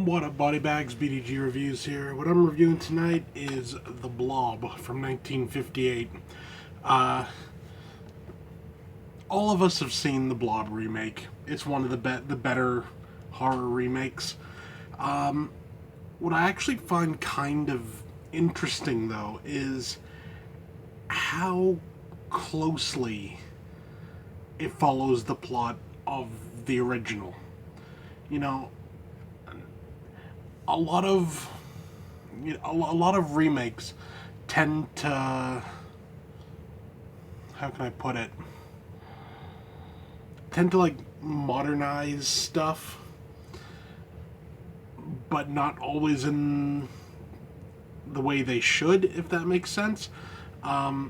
What up, body bags? BDG Reviews here. What I'm reviewing tonight is The Blob from 1958. Uh, all of us have seen the Blob remake. It's one of the better horror remakes. What I actually find kind of interesting, though, is how closely it follows the plot of the original. You know, a lot of a lot of remakes tend to, how can I put it, tend to like modernize stuff, but not always in the way they should, if that makes sense. The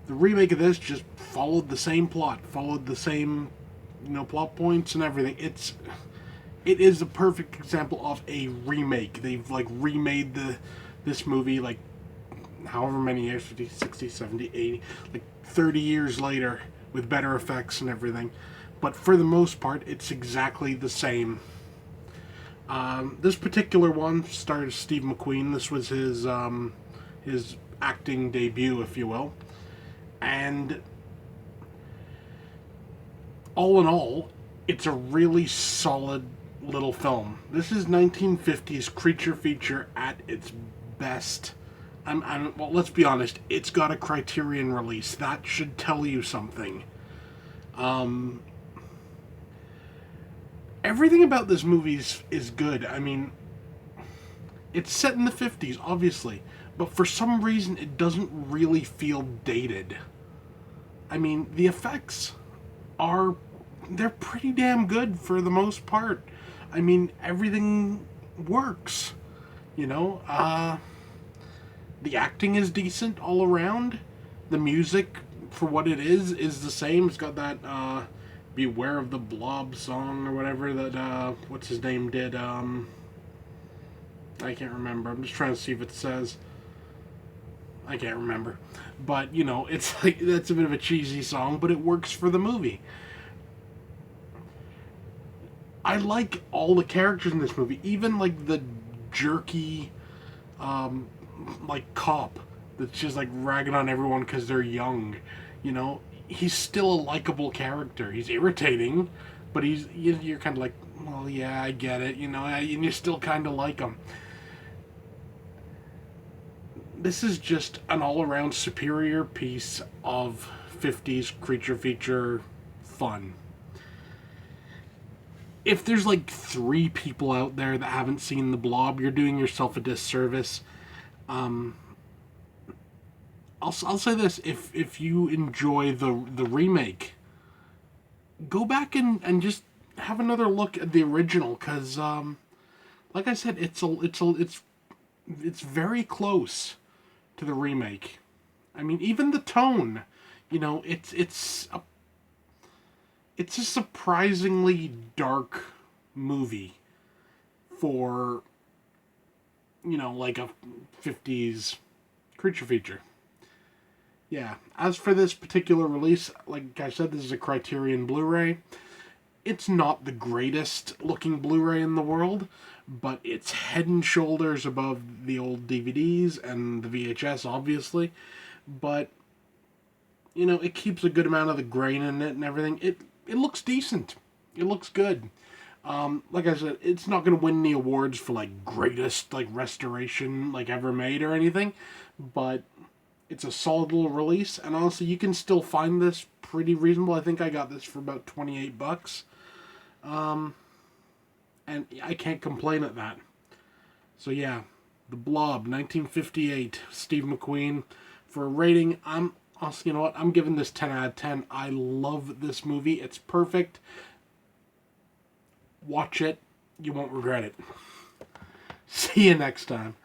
remake of this just followed the same plot, followed the same, plot points and everything. It is a perfect example of a remake. They've like remade this movie like however many years, 50, 60, 70, 80, like 30 years later with better effects and everything. But for the most part, it's exactly the same. This particular one stars Steve McQueen. This was his acting debut, if you will. And all in all, it's a really solid little film. This is 1950s creature feature at its best. Well, let's be honest, it's got a Criterion release. That should tell you something. Everything about this movie is good. I mean, it's set in the 50s, obviously, but for some reason it doesn't really feel dated. I mean, the effects they're pretty damn good for the most part. I mean, everything works, the acting is decent all around. The music, for what it is the same. It's got that Beware of the Blob song or whatever that, what's his name did. I can't remember. I'm just trying to see if it says. I can't remember. But, it's like, that's a bit of a cheesy song, but it works for the movie. I like all the characters in this movie, even like the jerky, like cop that's just like ragging on everyone because they're young. He's still a likable character. He's irritating, but you're kind of like, well, yeah, I get it, and you still kind of like him. This is just an all-around superior piece of 50s creature feature fun. If there's like 3 people out there that haven't seen The Blob, you're doing yourself a disservice. I'll say this: if you enjoy the remake, go back and just have another look at the original, because like I said, it's very close to the remake. I mean, even the tone, it's a surprisingly dark movie for, like a 50s creature feature. Yeah, as for this particular release, like I said, this is a Criterion Blu-ray. It's not the greatest looking Blu-ray in the world, but it's head and shoulders above the old DVDs and the VHS, obviously. But, it keeps a good amount of the grain in it and everything. It looks decent. It looks good. Like I said, it's not going to win any awards for like greatest like restoration like ever made or anything, but it's a solid little release, and honestly, you can still find this pretty reasonable. I think I got this for about $28. And I can't complain at that. So yeah, The Blob, 1958, Steve McQueen. For a rating, also, I'm giving this 10 out of 10. I love this movie. It's perfect. Watch it. You won't regret it. See you next time.